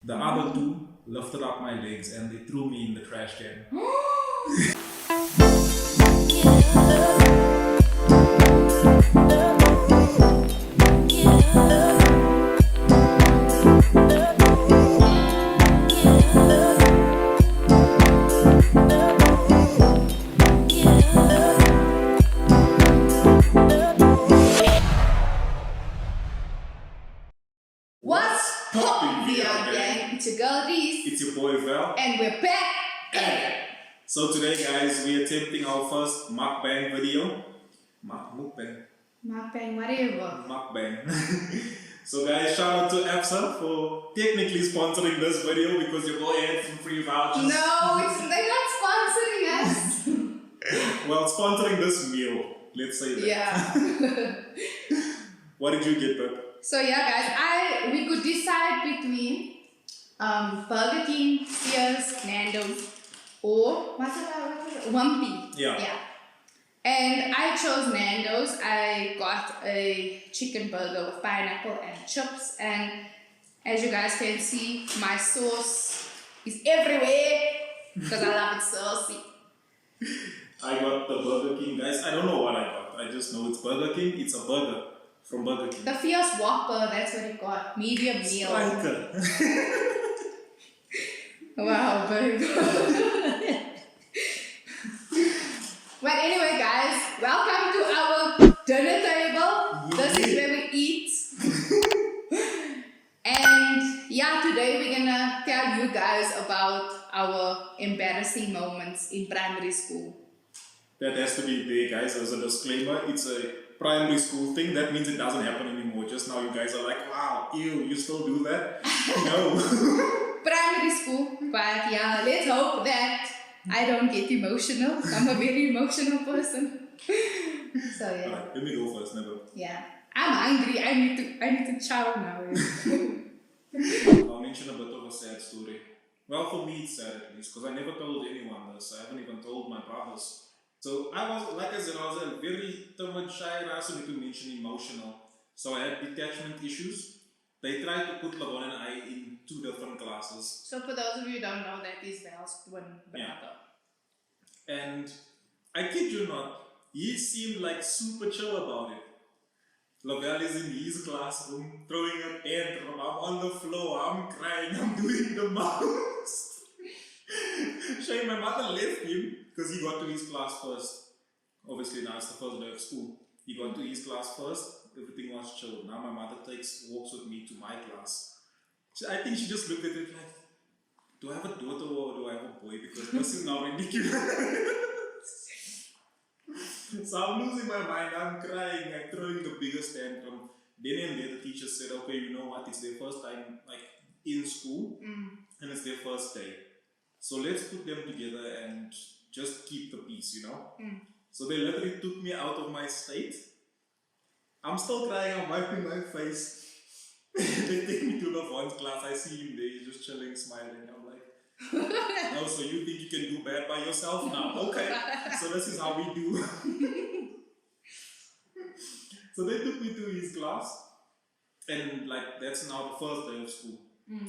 The other two lifted up my legs and they threw me in the trash can. What's poppin', VR gang? It's your girl Reese. It's your boy Val. And we're back again. So today guys, we're attempting our first mukbang video. Mukbang. Mukbang, whatever. Mukbang. So guys, shout out to Absa for technically sponsoring this video because your boy had some free vouchers. No, they're not sponsoring us. Well, sponsoring this meal, let's say that. Yeah. What did you get, Pep? So yeah, guys, we could decide between Burger King, Sears, Nando's, or what's it? Wumpy. Yeah. And I chose Nando's. I got a chicken burger with pineapple and chips. And as you guys can see, my sauce is everywhere because I love it saucy. I got the Burger King, guys. I don't know what I got. I just know it's Burger King. It's a burger from Burger King. The Fierce Whopper, that's what it got. Medium meal. Striker. Wow, babe. But anyway, guys, welcome to our dinner table. This is where we eat. And yeah, today we're gonna tell you guys about our embarrassing moments in primary school. That has to be there, guys, as a disclaimer. It's a primary school thing. That means it doesn't happen anymore. Just now you guys are like, wow, ew, you still do that? No. Primary school, but yeah, let's hope that I don't get emotional. I'm a very emotional person. So yeah. Alright, let me go first, never. Yeah. I'm hungry. I need to chow now. I'll mention a bit of a sad story. Well, for me it's sad at least, because I never told anyone this. I haven't even told my brothers. So I was, like I said, I was a very timid, shy, I also need to mention emotional. So I had detachment issues. They tried to put Lavon and I in 2 different classes. So for those of you who don't know, that is Val's twin brother. Yeah. And I kid you not, he seemed like super chill about it. Lavelle is in his classroom, throwing a tantrum, I'm on the floor, I'm crying, I'm doing the most. Shame my mother left him because he got to his class first. Obviously now it's the first day of school. He got to his class first, everything was chill. Now my mother walks with me to my class. I think she just looked at it like, do I have a daughter or do I have a boy? Because this is now ridiculous. So I'm losing my mind, I'm crying, I'm throwing the biggest tantrum. Then and there the teacher said, okay, you know what, it's their first time like in school and it's their first day. So let's put them together and just keep the peace, you know. So they literally took me out of my state. I'm still crying, I'm wiping my face. They take me to Lavon's class, I see him there, he's just chilling, smiling. I'm like, oh, so you think you can do bad by yourself now? Okay, so this is how we do. So they took me to his class. And like, that's now the first day of school.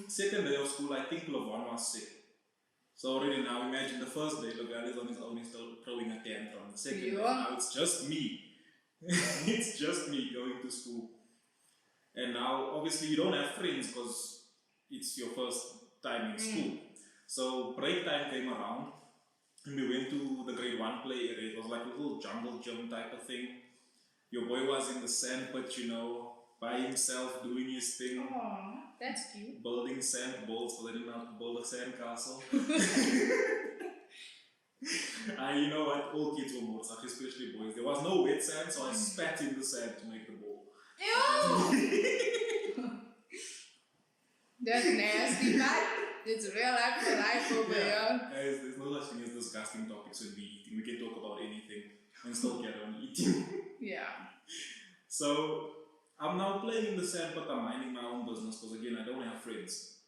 Second day of school, I think Lavon was sick. So already now, imagine the first day, Lavon is on his own, he's still throwing a tantrum. The second day, now it's just me. It's just me going to school. And now, obviously, you don't have friends because it's your first time in school. So break time came around and we went to the grade 1 play area. It was like a little jungle gym type of thing. Your boy was in the sand pit, you know, by himself doing his thing. Oh, that's cute. Building sand balls, so they didn't have to build a sand castle. You know what, all kids were more, especially boys. There was no wet sand, so I spat in the sand to make the ball. Ew! That's nasty, man. It's real life over here. Guys, there's no such thing as disgusting topics when we eating. We can talk about anything and still carry on eating. Yeah. So, I'm now playing in the sand, but I'm minding my own business because again, I don't have friends.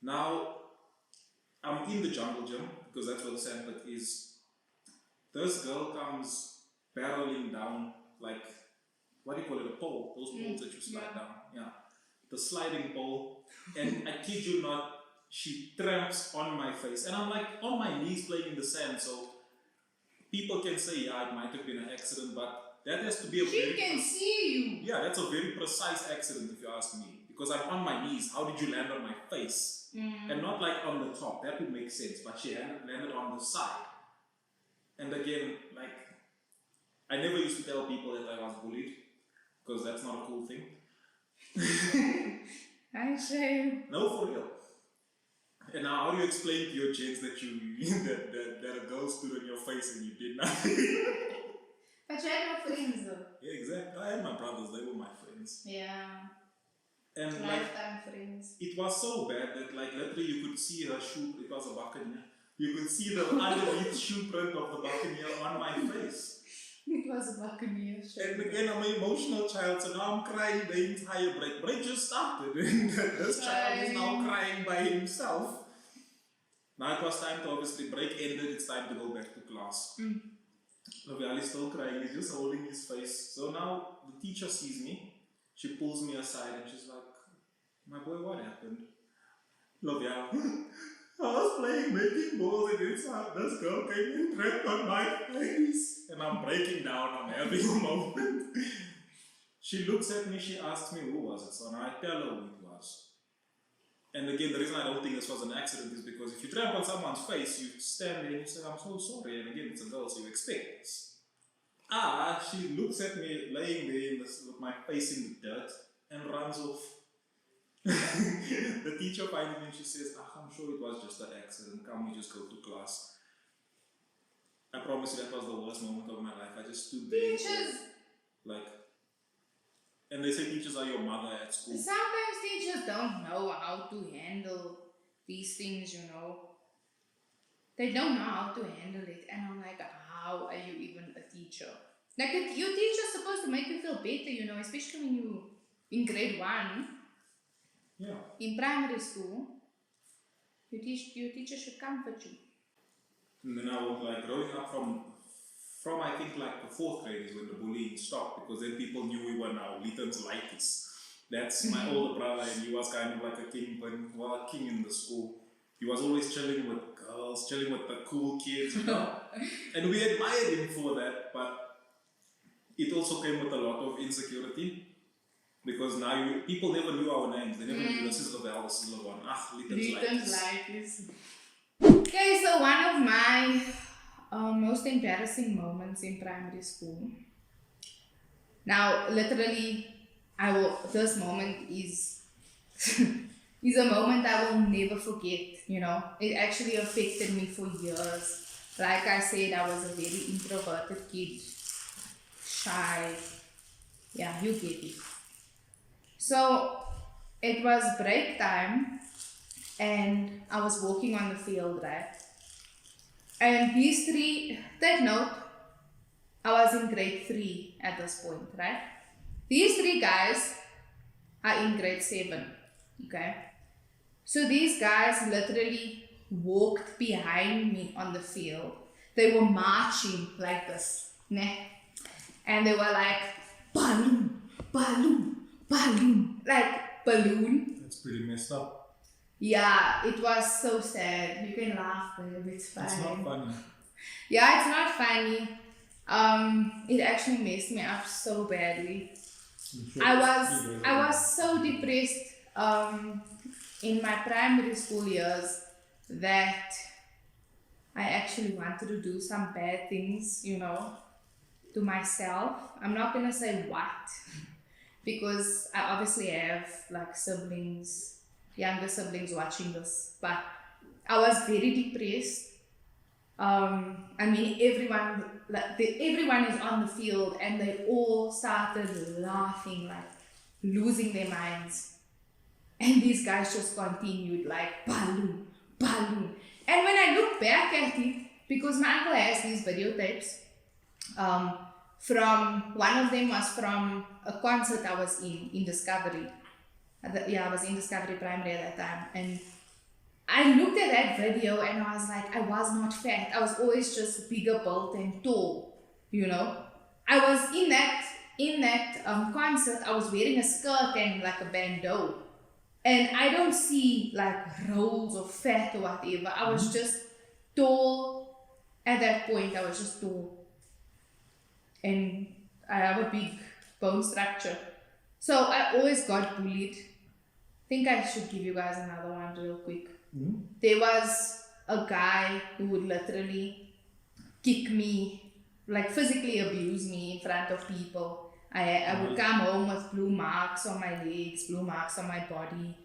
Now, I'm in the jungle gym because that's where the sand pit is. This girl comes barreling down like, what do you call it, a pole? Those poles that you slide down. Yeah. the sliding pole, and I kid you not, she tramps on my face, and I'm like on my knees playing in the sand, so people can say, yeah, it might have been an accident, but that has to be a She can see you. Yeah, that's a very precise accident if you ask me. Because I'm on my knees. How did you land on my face? And not like on the top. That would make sense. But she landed on the side. And again, like, I never used to tell people that I was bullied. Because that's not a cool thing. I say. No, for real. And now, how do you explain to your gents that you that a girl stood on your face and you did nothing? But you had no friends though. Yeah, exactly. I had my brothers, they were my friends. Yeah. And lifetime friends. It was so bad that like literally you could see her shoe, it was a buccaneer. You could see the underneath shoe print of the buccaneer on my face. It was a buccaneer shoe. And again, I'm an emotional child, so now I'm crying the entire break. Break just started, and this child is now crying by himself. Now it was time to obviously break ended, it's time to go back to class. Lovial is still crying, he's just holding his face. So now the teacher sees me, she pulls me aside and she's like, my boy, what happened? Lovial, I was playing making balls and this girl came and trapped on my face. And I'm breaking down, I'm having a moment. She looks at me, she asks me who was it. So now I tell her who it was. And again, the reason I don't think this was an accident is because if you tramp on someone's face, you stand there and you say, I'm so sorry. And again, it's a girl, so you expect this. She looks at me laying there with my face in the dirt and runs off. The teacher finds me and she says, I'm sure it was just an accident. Can't we just go to class? I promise you that was the worst moment of my life. I just stood there. Teachers! And they say teachers are your mother at school. Sometimes teachers don't know how to handle these things, you know. They don't know how to handle it. And I'm like, how are you even a teacher? Like, your teacher's supposed to make you feel better, you know, especially when you're in grade 1. Yeah. In primary school, your teacher should comfort you. And then I was like growing up from I think like the 4th grade is when the bullying stopped, because then people knew we were now Litton's lighties. That's my older brother, and he was kind of like a kingpin, well, a king in the school. He was always chilling with girls, chilling with the cool kids, you know. And we admired him for that, but it also came with a lot of insecurity. Because now people never knew our names. They never knew this is Lavelle, this is Lavon. Litton's lighties. Okay, so one of my most embarrassing moments in primary school. Now, literally, this moment is is a moment I will never forget, you know. It actually affected me for years. Like I said, I was a very introverted kid, shy. Yeah, you get it. So, it was break time and I was walking on the field, right? And these three, take note, I was in grade 3 at this point, right? These 3 guys are in grade 7, okay? So these guys literally walked behind me on the field. They were marching like this, ne? And they were like, balloon, balloon, balloon, like balloon. That's pretty messed up. Yeah, it was so sad. You can laugh, but it's fine. It's not funny. Yeah, it's not funny. It actually messed me up so badly. Sure I was so depressed in my primary school years that I actually wanted to do some bad things, you know, to myself. I'm not gonna say what, because I obviously have like siblings, younger siblings watching this, but I was very depressed. I mean, everyone is on the field and they all started laughing, like losing their minds. And these guys just continued like, balloon, balloon. And when I look back at it, because my uncle has these videotapes, from one of them was from a concert I was in Discovery. I was in Discovery Primary at that time. And I looked at that video and I was like, I was not fat. I was always just bigger built and tall, you know. I was in in that concert, I was wearing a skirt and like a bandeau. And I don't see like rolls or fat or whatever. I was just tall. At that point, I was just tall. And I have a big bone structure. So I always got bullied. I think I should give you guys another one real quick. There was a guy who would literally kick me, like physically abuse me in front of people. I would come home with blue marks on my legs, blue marks on my body,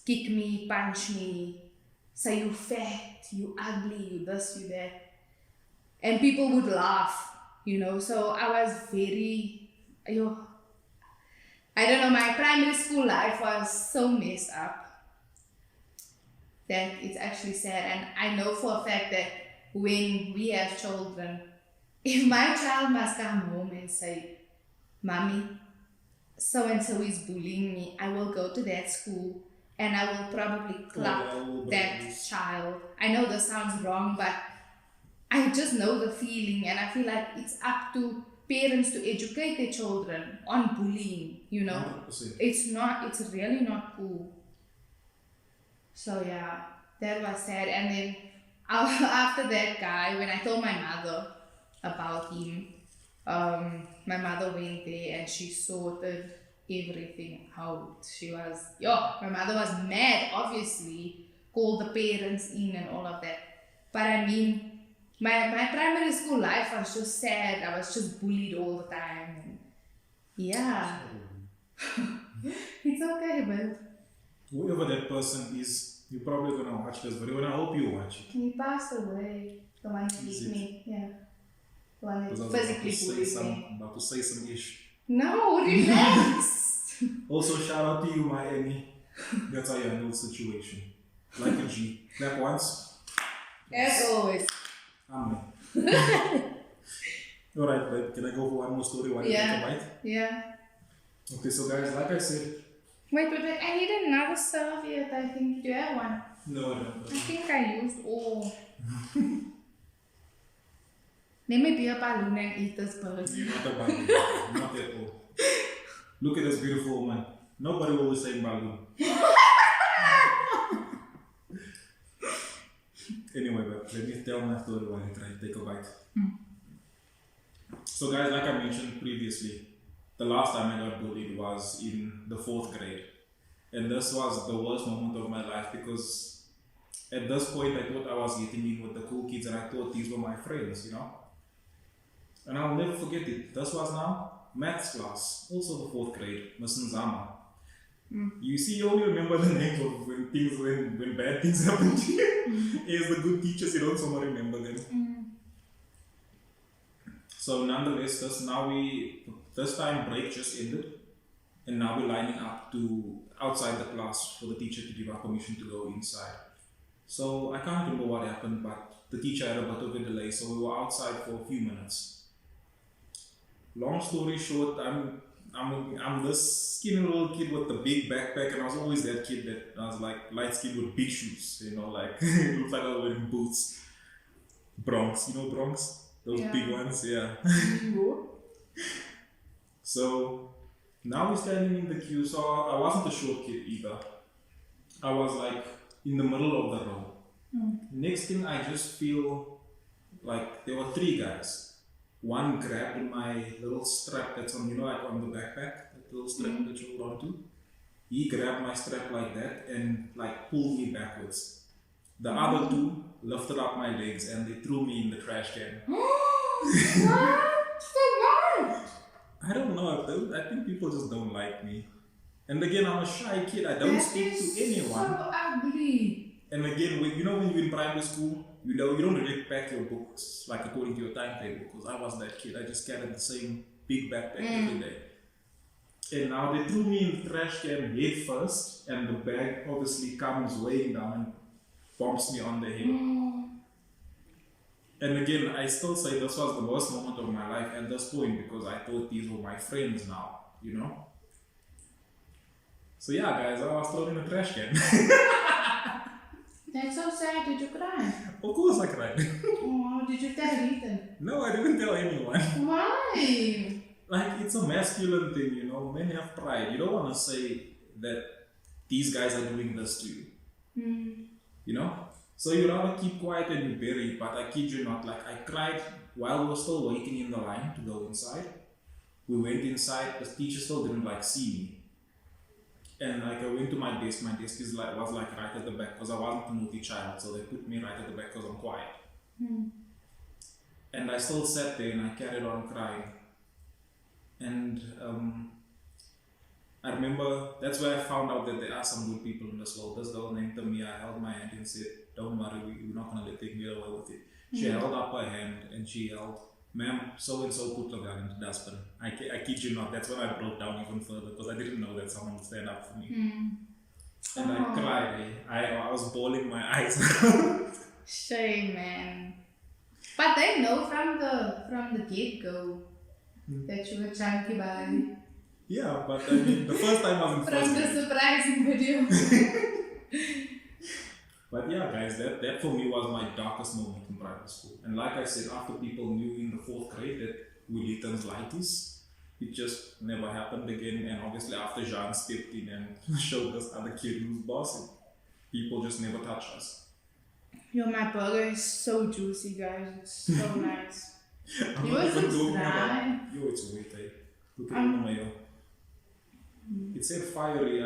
kick me, punch me, say you fat, you ugly, you this, you that. And people would laugh, you know. So I was very, I don't know, my primary school life was so messed up that it's actually sad. And I know for a fact that when we have children, if my child must come home and say, Mommy, so-and-so is bullying me, I will go to that school and I will probably clap that child. I know this sounds wrong, but I just know the feeling, and I feel like it's up to parents to educate their children on bullying, you know. 100%. It's really not cool. So yeah, that was sad. And then after that guy, when I told my mother about him, my mother went there and she sorted everything out. My mother was mad, obviously, called the parents in and all of that. But I mean, my primary school life was just sad. I was just bullied all the time. And yeah. It's okay, but Whoever that person is, you're probably going to watch this video, and I hope you watch it. he passed away. The one who beat me. Yeah. The one that Because physically bullied me. I'm about to say some ish. No, relax. Also, shout out to you, my Annie. That's how you handle the situation. Like a G. Clap once. As always. Amen. Alright, but can I go for one more story while you take a bite? Yeah. Okay, so guys, like I said. Wait, I need another serviette, I think. Do you have one? No, I don't. I think I used all. Let me be a balloon and eat this bird. You're not a balloon. Not at all. Look at this beautiful woman. Nobody will say balloon. Anyway, but let me tell my story while I try to take a bite. So guys, like I mentioned previously, the last time I got bullied was in the 4th grade. And this was the worst moment of my life because at this point I thought I was getting in with the cool kids and I thought these were my friends, you know. And I'll never forget it. This was now maths class, also the 4th grade, Miss Nzama. You see, you only remember the names of when bad things happen to you. As the good teachers, you don't somehow remember them. So nonetheless, this time break just ended, and now we're lining up to outside the class for the teacher to give our permission to go inside. So I can't remember what happened, but the teacher had a bit of a delay, so we were outside for a few minutes. Long story short, I'm this skinny little kid with the big backpack, and I was always that kid that I was like light skinned with big shoes, you know, like it looks like I was wearing boots. Bronx, you know Bronx? Those big ones, yeah. So now we're standing in the queue, so I wasn't a short kid either. I was like in the middle of the row. Next thing I just feel like there were 3 guys. One grabbed my little strap that's on, you know, like on the backpack, that little strap that you hold on to. He grabbed my strap like that and like pulled me backwards. The other 2 lifted up my legs and they threw me in the trash can. What? I don't know. I think people just don't like me. And again, I'm a shy kid. I don't speak to anyone. So ugly. And again, when you're in primary school, you don't really pack your books like according to your timetable. Because I was that kid. I just carried the same big backpack every day. And now they threw me in the trash can head first, and the bag obviously comes weighing down and bumps me on the head. And again, I still say this was the worst moment of my life at this point because I thought these were my friends now, you know? So yeah, guys, I was thrown in a trash can. That's so sad. Did you cry? Of course I cried. Oh, did you tell Ethan? No, I didn't tell anyone. Why? like it's a masculine thing, you know. Men have pride. You don't want to say that these guys are doing this to you, you know. So you rather keep quiet and you bury it. But I kid you not, like I cried while we were still waiting in the line to go inside. We went inside. The teacher still didn't like see me, and like I went to my desk. My desk was like right at the back because I wasn't a naughty child, so they put me right at the back because I'm quiet. And I still sat there and I carried on crying. And I remember that's where I found out that there are some good people in this world. This girl named Tamia held my hand and said, "Don't worry, we're not going to let them get away with it." She held up her hand and she yelled, "Ma'am, so and so put the gun in the dustbin." I kid you not, that's when I broke down even further because I didn't know that someone would stand up for me. And I cried. I was bawling my eyes out. Shame, man. But they know from the get-go that you were chunky by. Yeah, but I mean, the first time I was in From first the grade. surprising video. But yeah, guys, that for me was my darkest moment in private school. And like I said, after people knew in the 4th grade that we turns lighties, it just never happened again. And obviously after Jean stepped in and showed us other kid who's bossing, people just never touched us. Yo, my burger is so juicy, guys. It's so nice. I'm You not also even talking try. about, yo, it's wet, eh? Look at the mayo. It said fiery. I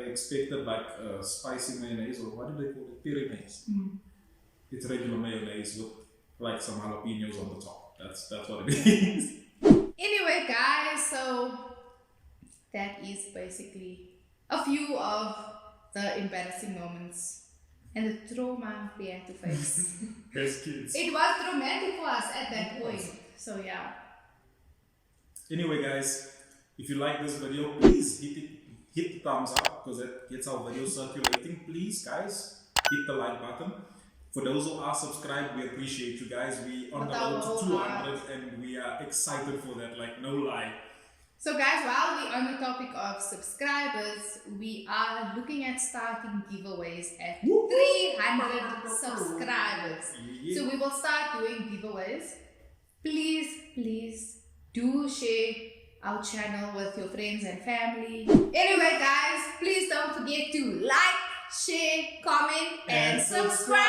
expected like spicy mayonnaise, or what do they call it? Peri mayonnaise. It's regular mayonnaise with like some jalapenos on the top. That's what it is. Anyway, guys, so that is basically a few of the embarrassing moments and the trauma we had to face. As kids. It was traumatic for us at that point. So yeah. Anyway, guys, if you like this video, please hit the thumbs up because that gets our video circulating. Please, guys, hit the like button. For those who are subscribed, we appreciate you guys. We on the road to 200 and we are excited for that, like no lie. So guys, while we're on the topic of subscribers, we are looking at starting giveaways at 300 subscribers. Yeah. So we will start doing giveaways. Please do share our channel with your friends and family. Anyway guys, please don't forget to like, share, comment and subscribe.